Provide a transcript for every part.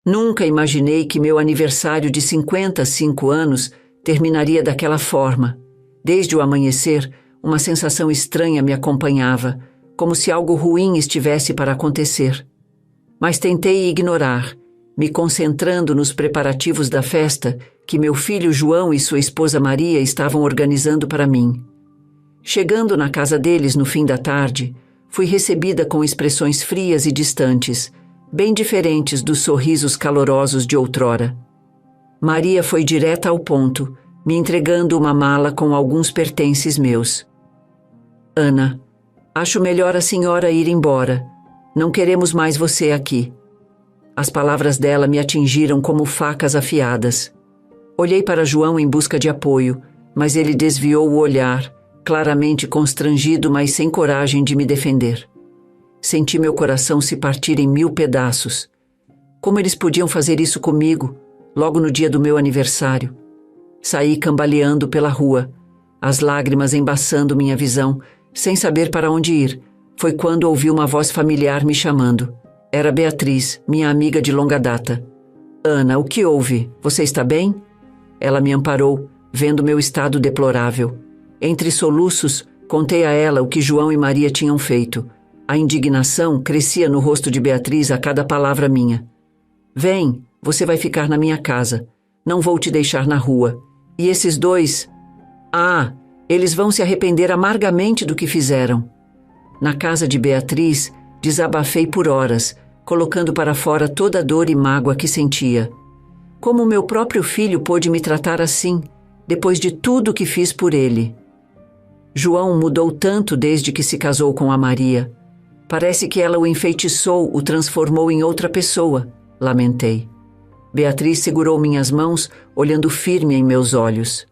Nunca imaginei que meu aniversário de 55 anos terminaria daquela forma. Desde o amanhecer, uma sensação estranha me acompanhava, como se algo ruim estivesse para acontecer. Mas tentei ignorar, me concentrando nos preparativos da festa que meu filho João e sua esposa Maria estavam organizando para mim. Chegando na casa deles no fim da tarde, fui recebida com expressões frias e distantes, bem diferentes dos sorrisos calorosos de outrora. Maria foi direta ao ponto, me entregando uma mala com alguns pertences meus. Ana, acho melhor a senhora ir embora. Não queremos mais você aqui. As palavras dela me atingiram como facas afiadas. Olhei para João em busca de apoio, mas ele desviou o olhar, claramente constrangido, mas sem coragem de me defender. Senti meu coração se partir em 1000 pedaços. Como eles podiam fazer isso comigo, logo no dia do meu aniversário? Saí cambaleando pela rua, as lágrimas embaçando minha visão, sem saber para onde ir. Foi quando ouvi uma voz familiar me chamando. Era Beatriz, minha amiga de longa data. Ana, o que houve? Você está bem? Ela me amparou, vendo meu estado deplorável. Entre soluços, contei a ela o que João e Maria tinham feito. A indignação crescia no rosto de Beatriz a cada palavra minha. Vem, você vai ficar na minha casa. Não vou te deixar na rua. E esses dois? Ah, eles vão se arrepender amargamente do que fizeram. Na casa de Beatriz, desabafei por horas, colocando para fora toda a dor e mágoa que sentia. Como meu próprio filho pôde me tratar assim, depois de tudo que fiz por ele? João mudou tanto desde que se casou com a Maria. Parece que ela o enfeitiçou, o transformou em outra pessoa, lamentei. Beatriz segurou minhas mãos, olhando firme em meus olhos.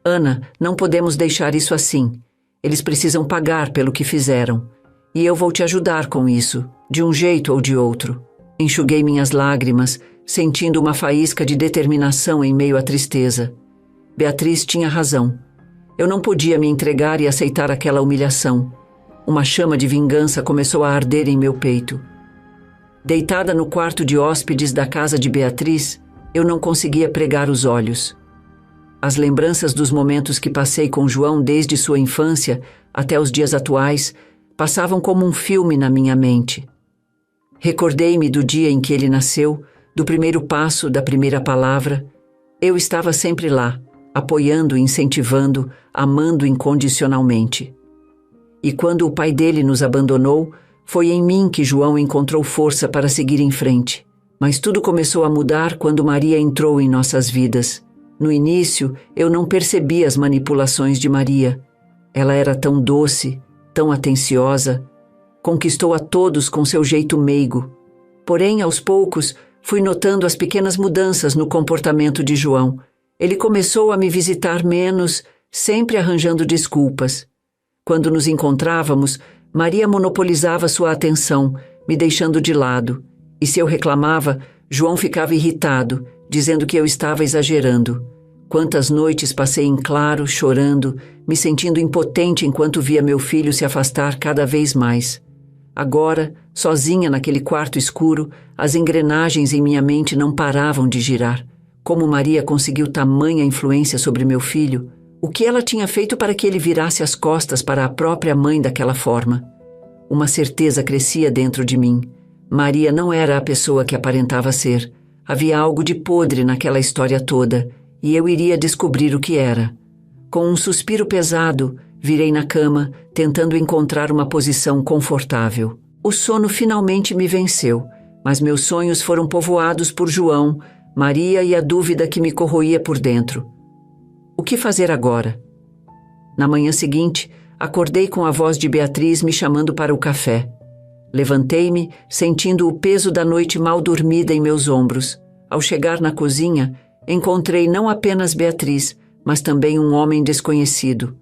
Ana, não podemos deixar isso assim. Eles precisam pagar pelo que fizeram. E eu vou te ajudar com isso, de um jeito ou de outro. Enxuguei minhas lágrimas, sentindo uma faísca de determinação em meio à tristeza. Beatriz tinha razão. Eu não podia me entregar e aceitar aquela humilhação. Uma chama de vingança começou a arder em meu peito. Deitada no quarto de hóspedes da casa de Beatriz, eu não conseguia pregar os olhos. As lembranças dos momentos que passei com João desde sua infância até os dias atuais passavam como um filme na minha mente. Recordei-me do dia em que ele nasceu, do primeiro passo, da primeira palavra. Eu estava sempre lá, apoiando, incentivando, amando incondicionalmente. E quando o pai dele nos abandonou, foi em mim que João encontrou força para seguir em frente. Mas tudo começou a mudar quando Maria entrou em nossas vidas. No início, eu não percebi as manipulações de Maria. Ela era tão doce, tão atenciosa. Conquistou a todos com seu jeito meigo. Porém, aos poucos, fui notando as pequenas mudanças no comportamento de João. Ele começou a me visitar menos, sempre arranjando desculpas. Quando nos encontrávamos, Maria monopolizava sua atenção, me deixando de lado. E se eu reclamava, João ficava irritado, dizendo que eu estava exagerando. Quantas noites passei em claro, chorando, me sentindo impotente enquanto via meu filho se afastar cada vez mais. Agora, sozinha naquele quarto escuro, as engrenagens em minha mente não paravam de girar. Como Maria conseguiu tamanha influência sobre meu filho? O que ela tinha feito para que ele virasse as costas para a própria mãe daquela forma? Uma certeza crescia dentro de mim. Maria não era a pessoa que aparentava ser. Havia algo de podre naquela história toda, e eu iria descobrir o que era. Com um suspiro pesado, virei na cama, tentando encontrar uma posição confortável. O sono finalmente me venceu, mas meus sonhos foram povoados por João, Maria e a dúvida que me corroía por dentro. O que fazer agora? Na manhã seguinte, acordei com a voz de Beatriz me chamando para o café. Levantei-me, sentindo o peso da noite mal dormida em meus ombros. Ao chegar na cozinha, encontrei não apenas Beatriz, mas também um homem desconhecido.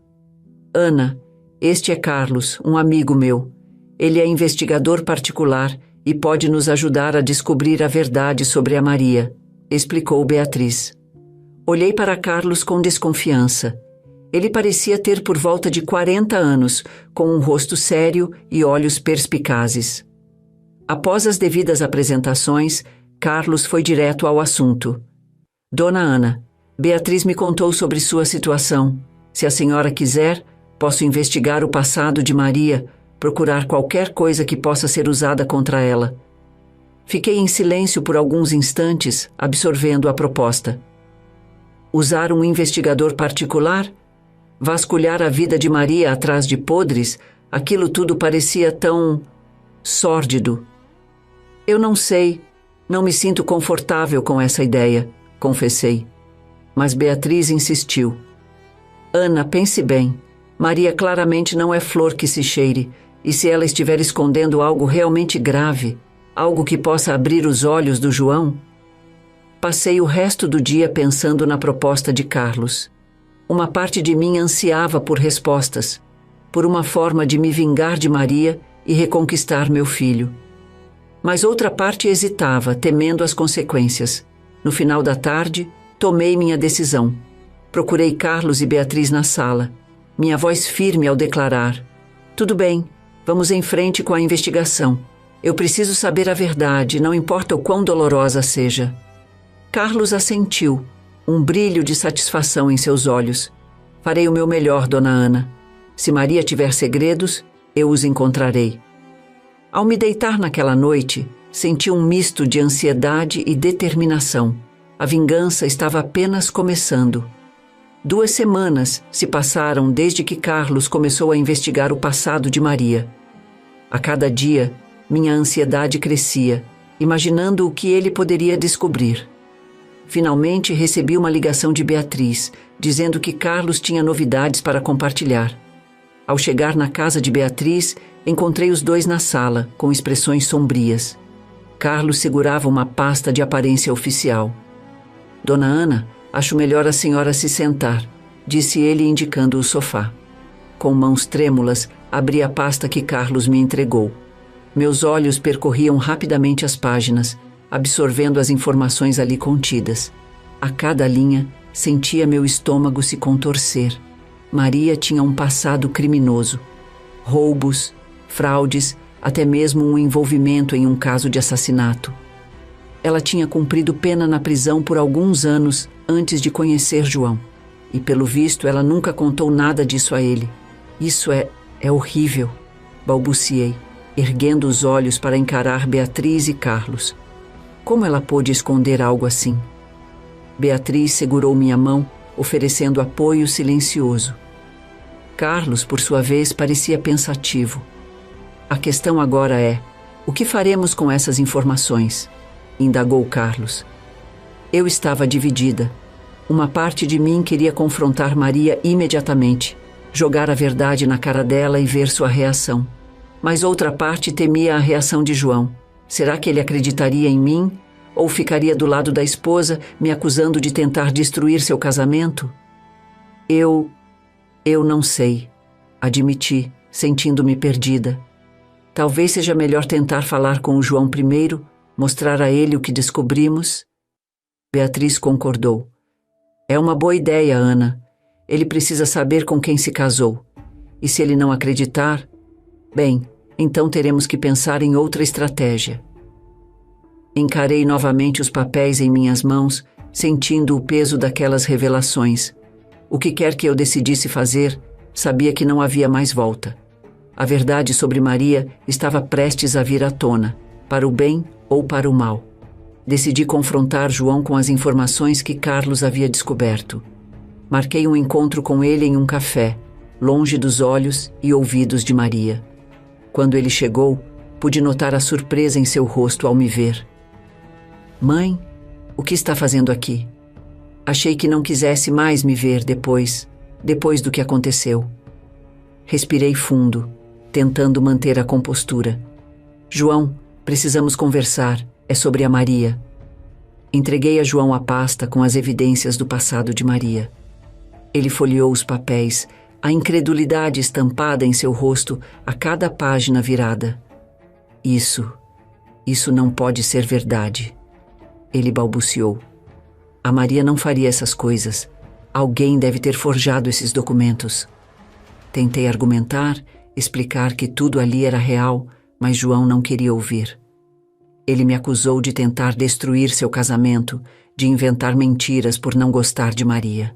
Ana, este é Carlos, um amigo meu. Ele é investigador particular e pode nos ajudar a descobrir a verdade sobre a Maria, explicou Beatriz. Olhei para Carlos com desconfiança. Ele parecia ter por volta de 40 anos, com um rosto sério e olhos perspicazes. Após as devidas apresentações, Carlos foi direto ao assunto. Dona Ana, Beatriz me contou sobre sua situação. Se a senhora quiser, posso investigar o passado de Maria, procurar qualquer coisa que possa ser usada contra ela. Fiquei em silêncio por alguns instantes, absorvendo a proposta. Usar um investigador particular? Vasculhar a vida de Maria atrás de podres? Aquilo tudo parecia tão sórdido. Eu não sei, não me sinto confortável com essa ideia, confessei. Mas Beatriz insistiu. Ana, pense bem. Maria claramente não é flor que se cheire, e se ela estiver escondendo algo realmente grave, algo que possa abrir os olhos do João? Passei o resto do dia pensando na proposta de Carlos. Uma parte de mim ansiava por respostas, por uma forma de me vingar de Maria e reconquistar meu filho. Mas outra parte hesitava, temendo as consequências. No final da tarde, tomei minha decisão. Procurei Carlos e Beatriz na sala, minha voz firme ao declarar: tudo bem, vamos em frente com a investigação. Eu preciso saber a verdade, não importa o quão dolorosa seja. Carlos assentiu, um brilho de satisfação em seus olhos. Farei o meu melhor, dona Ana. Se Maria tiver segredos, eu os encontrarei. Ao me deitar naquela noite, senti um misto de ansiedade e determinação. A vingança estava apenas começando. 2 semanas se passaram desde que Carlos começou a investigar o passado de Maria. A cada dia, minha ansiedade crescia, imaginando o que ele poderia descobrir. Finalmente recebi uma ligação de Beatriz, dizendo que Carlos tinha novidades para compartilhar. Ao chegar na casa de Beatriz, encontrei os dois na sala, com expressões sombrias. Carlos segurava uma pasta de aparência oficial. Dona Ana, acho melhor a senhora se sentar, disse ele indicando o sofá. Com mãos trêmulas, abri a pasta que Carlos me entregou. Meus olhos percorriam rapidamente as páginas, absorvendo as informações ali contidas. A cada linha, sentia meu estômago se contorcer. Maria tinha um passado criminoso. Roubos, fraudes, até mesmo um envolvimento em um caso de assassinato. Ela tinha cumprido pena na prisão por alguns anos antes de conhecer João. E pelo visto ela nunca contou nada disso a ele. Isso é horrível, balbuciei, erguendo os olhos para encarar Beatriz e Carlos. Como ela pôde esconder algo assim? Beatriz segurou minha mão, oferecendo apoio silencioso. Carlos, por sua vez, parecia pensativo. A questão agora é: o que faremos com essas informações? Indagou Carlos. Eu estava dividida. Uma parte de mim queria confrontar Maria imediatamente, jogar a verdade na cara dela e ver sua reação. Mas outra parte temia a reação de João. Será que ele acreditaria em mim? Ou ficaria do lado da esposa, me acusando de tentar destruir seu casamento? Eu não sei, admiti, sentindo-me perdida. Talvez seja melhor tentar falar com o João primeiro, mostrar a ele o que descobrimos. Beatriz concordou. É uma boa ideia, Ana. Ele precisa saber com quem se casou. E se ele não acreditar, bem, então teremos que pensar em outra estratégia. Encarei novamente os papéis em minhas mãos, sentindo o peso daquelas revelações. O que quer que eu decidisse fazer, sabia que não havia mais volta. A verdade sobre Maria estava prestes a vir à tona, para o bem ou para o mal. Decidi confrontar João com as informações que Carlos havia descoberto. Marquei um encontro com ele em um café, longe dos olhos e ouvidos de Maria. Quando ele chegou, pude notar a surpresa em seu rosto ao me ver. Mãe, o que está fazendo aqui? Achei que não quisesse mais me ver depois do que aconteceu. Respirei fundo, tentando manter a compostura. João, precisamos conversar. É sobre a Maria. Entreguei a João a pasta com as evidências do passado de Maria. Ele folheou os papéis, a incredulidade estampada em seu rosto a cada página virada. Isso não pode ser verdade. Ele balbuciou. A Maria não faria essas coisas. Alguém deve ter forjado esses documentos. Tentei argumentar, explicar que tudo ali era real, mas João não queria ouvir. Ele me acusou de tentar destruir seu casamento, de inventar mentiras por não gostar de Maria.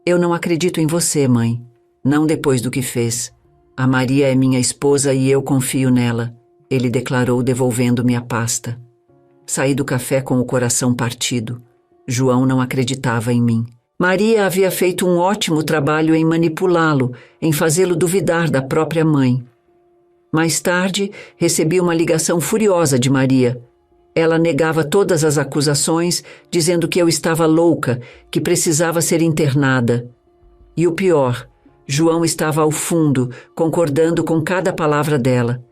Eu não acredito em você, mãe. Não depois do que fez. A Maria é minha esposa e eu confio nela, ele declarou devolvendo-me a pasta. Saí do café com o coração partido. João não acreditava em mim. Maria havia feito um ótimo trabalho em manipulá-lo, em fazê-lo duvidar da própria mãe. Mais tarde, recebi uma ligação furiosa de Maria. Ela negava todas as acusações, dizendo que eu estava louca, que precisava ser internada. E o pior, João estava ao fundo, concordando com cada palavra dela.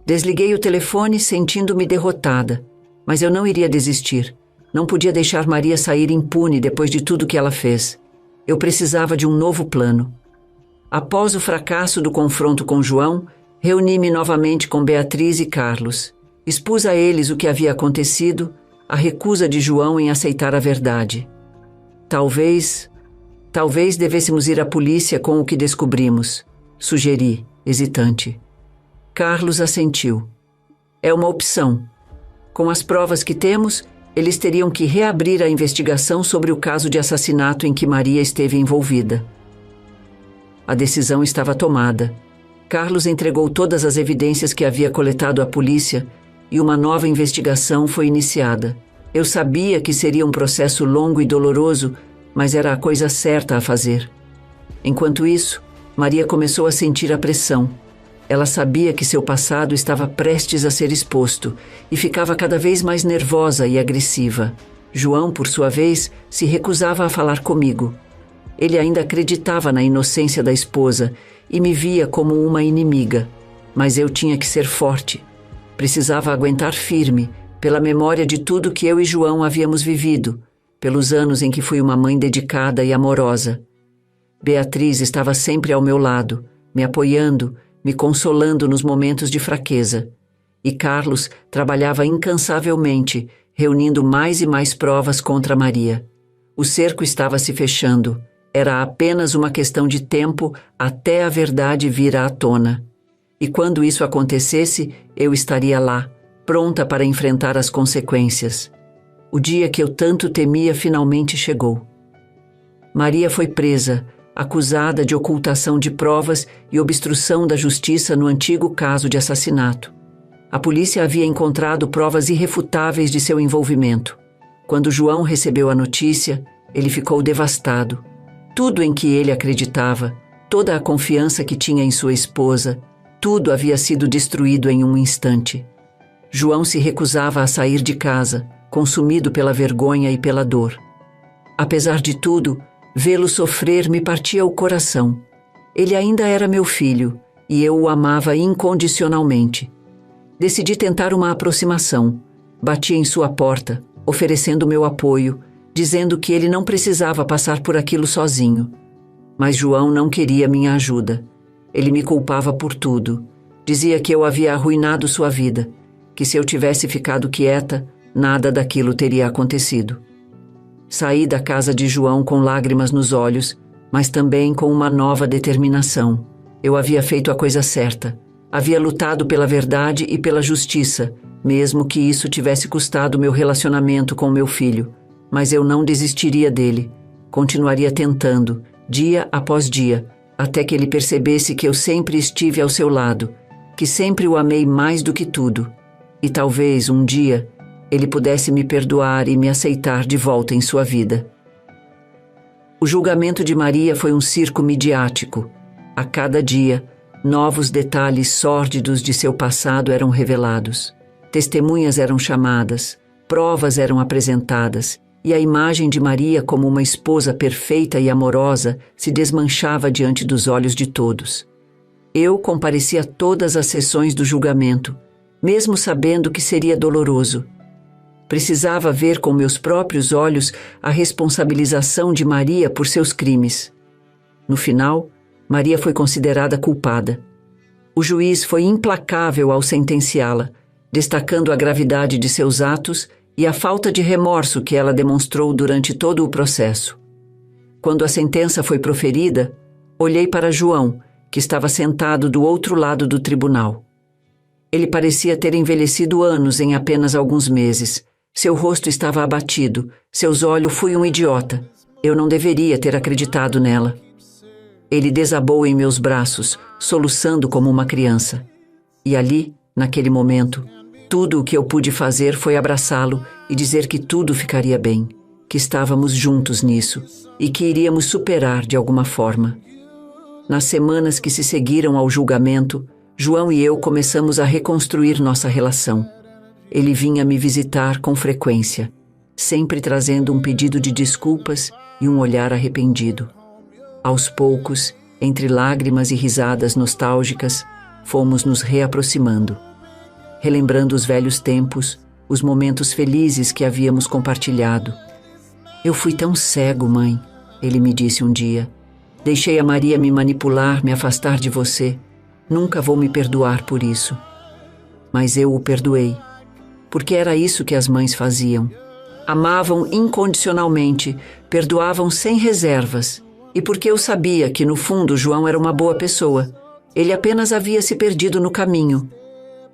Desliguei o telefone sentindo-me derrotada, mas eu não iria desistir. Não podia deixar Maria sair impune depois de tudo que ela fez. Eu precisava de um novo plano. Após o fracasso do confronto com João, reuni-me novamente com Beatriz e Carlos. Expus a eles o que havia acontecido, a recusa de João em aceitar a verdade. Talvez devêssemos ir à polícia com o que descobrimos, sugeri, hesitante. Carlos assentiu. É uma opção. Com as provas que temos, eles teriam que reabrir a investigação sobre o caso de assassinato em que Maria esteve envolvida. A decisão estava tomada. Carlos entregou todas as evidências que havia coletado à polícia e uma nova investigação foi iniciada. Eu sabia que seria um processo longo e doloroso, mas era a coisa certa a fazer. Enquanto isso, Maria começou a sentir a pressão. Ela sabia que seu passado estava prestes a ser exposto e ficava cada vez mais nervosa e agressiva. João, por sua vez, se recusava a falar comigo. Ele ainda acreditava na inocência da esposa e me via como uma inimiga. Mas eu tinha que ser forte. Precisava aguentar firme, pela memória de tudo que eu e João havíamos vivido, pelos anos em que fui uma mãe dedicada e amorosa. Beatriz estava sempre ao meu lado, me apoiando, me consolando nos momentos de fraqueza. E Carlos trabalhava incansavelmente, reunindo mais e mais provas contra Maria. O cerco estava se fechando. Era apenas uma questão de tempo até a verdade vir à tona. E quando isso acontecesse, eu estaria lá, pronta para enfrentar as consequências. O dia que eu tanto temia finalmente chegou. Maria foi presa, acusada de ocultação de provas e obstrução da justiça no antigo caso de assassinato. A polícia havia encontrado provas irrefutáveis de seu envolvimento. Quando João recebeu a notícia, ele ficou devastado. Tudo em que ele acreditava, toda a confiança que tinha em sua esposa, tudo havia sido destruído em um instante. João se recusava a sair de casa, consumido pela vergonha e pela dor. Apesar de tudo, vê-lo sofrer me partia o coração. Ele ainda era meu filho, e eu o amava incondicionalmente. Decidi tentar uma aproximação. Bati em sua porta, oferecendo meu apoio, dizendo que ele não precisava passar por aquilo sozinho. Mas João não queria minha ajuda. Ele me culpava por tudo. Dizia que eu havia arruinado sua vida, que se eu tivesse ficado quieta, nada daquilo teria acontecido. Saí da casa de João com lágrimas nos olhos, mas também com uma nova determinação. Eu havia feito a coisa certa. Havia lutado pela verdade e pela justiça, mesmo que isso tivesse custado meu relacionamento com meu filho. Mas eu não desistiria dele. Continuaria tentando, dia após dia, até que ele percebesse que eu sempre estive ao seu lado, que sempre o amei mais do que tudo. E talvez, um dia, ele pudesse me perdoar e me aceitar de volta em sua vida. O julgamento de Maria foi um circo midiático. A cada dia, novos detalhes sórdidos de seu passado eram revelados. Testemunhas eram chamadas, provas eram apresentadas, e a imagem de Maria como uma esposa perfeita e amorosa se desmanchava diante dos olhos de todos. Eu compareci a todas as sessões do julgamento, mesmo sabendo que seria doloroso. Precisava ver com meus próprios olhos a responsabilização de Maria por seus crimes. No final, Maria foi considerada culpada. O juiz foi implacável ao sentenciá-la, destacando a gravidade de seus atos e a falta de remorso que ela demonstrou durante todo o processo. Quando a sentença foi proferida, olhei para João, que estava sentado do outro lado do tribunal. Ele parecia ter envelhecido anos em apenas alguns meses. Seu rosto estava abatido, seus olhos. Fui um idiota. Eu não deveria ter acreditado nela. Ele desabou em meus braços, soluçando como uma criança. E ali, naquele momento, tudo o que eu pude fazer foi abraçá-lo e dizer que tudo ficaria bem, que estávamos juntos nisso e que iríamos superar de alguma forma. Nas semanas que se seguiram ao julgamento, João e eu começamos a reconstruir nossa relação. Ele vinha me visitar com frequência, sempre trazendo um pedido de desculpas e um olhar arrependido. Aos poucos, entre lágrimas e risadas nostálgicas, fomos nos reaproximando, relembrando os velhos tempos, os momentos felizes que havíamos compartilhado. Eu fui tão cego, mãe, ele me disse um dia. Deixei a Maria me manipular, me afastar de você. Nunca vou me perdoar por isso. Mas eu o perdoei, porque era isso que as mães faziam. Amavam incondicionalmente, perdoavam sem reservas. E porque eu sabia que, no fundo, João era uma boa pessoa. Ele apenas havia se perdido no caminho.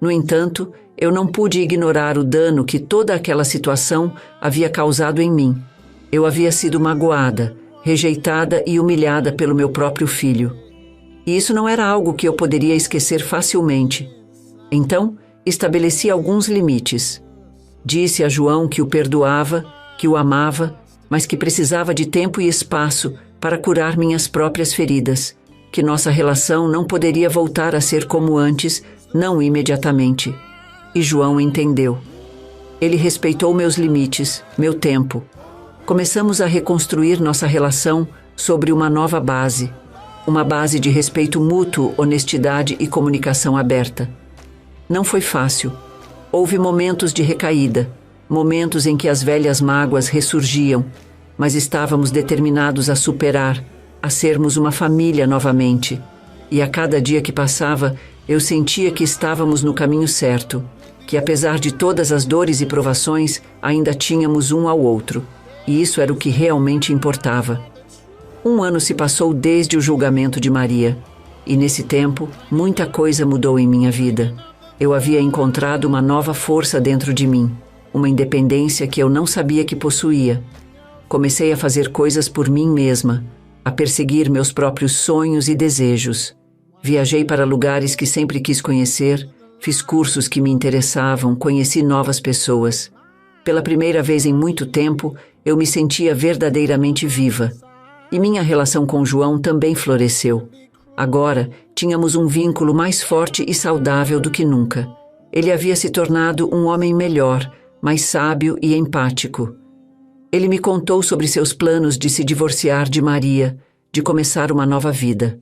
No entanto, eu não pude ignorar o dano que toda aquela situação havia causado em mim. Eu havia sido magoada, rejeitada e humilhada pelo meu próprio filho. E isso não era algo que eu poderia esquecer facilmente. Então, estabeleci alguns limites. Disse a João que o perdoava, que o amava, mas que precisava de tempo e espaço para curar minhas próprias feridas, que nossa relação não poderia voltar a ser como antes, não imediatamente. E João entendeu. Ele respeitou meus limites, meu tempo. Começamos a reconstruir nossa relação sobre uma nova base, uma base de respeito mútuo, honestidade e comunicação aberta. Não foi fácil. Houve momentos de recaída, momentos em que as velhas mágoas ressurgiam, mas estávamos determinados a superar, a sermos uma família novamente. E a cada dia que passava, eu sentia que estávamos no caminho certo, que apesar de todas as dores e provações, ainda tínhamos um ao outro. E isso era o que realmente importava. 1 ano se passou desde o julgamento de Maria, e nesse tempo, muita coisa mudou em minha vida. Eu havia encontrado uma nova força dentro de mim, uma independência que eu não sabia que possuía. Comecei a fazer coisas por mim mesma, a perseguir meus próprios sonhos e desejos. Viajei para lugares que sempre quis conhecer, fiz cursos que me interessavam, conheci novas pessoas. Pela primeira vez em muito tempo, eu me sentia verdadeiramente viva. E minha relação com João também floresceu. Agora, tínhamos um vínculo mais forte e saudável do que nunca. Ele havia se tornado um homem melhor, mais sábio e empático. Ele me contou sobre seus planos de se divorciar de Maria, de começar uma nova vida.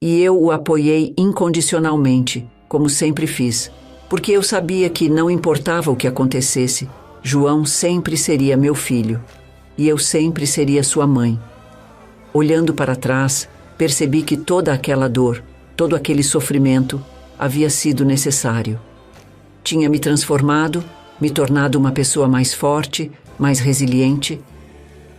E eu o apoiei incondicionalmente, como sempre fiz, porque eu sabia que, não importava o que acontecesse, João sempre seria meu filho, e eu sempre seria sua mãe. Olhando para trás, percebi que toda aquela dor, todo aquele sofrimento, havia sido necessário. Tinha me transformado, me tornado uma pessoa mais forte, mais resiliente,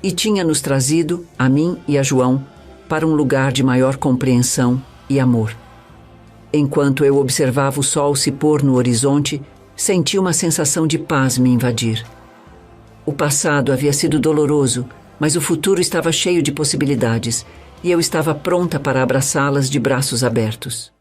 e tinha nos trazido, a mim e a João, para um lugar de maior compreensão e amor. Enquanto eu observava o sol se pôr no horizonte, senti uma sensação de paz me invadir. O passado havia sido doloroso, mas o futuro estava cheio de possibilidades, e eu estava pronta para abraçá-las de braços abertos.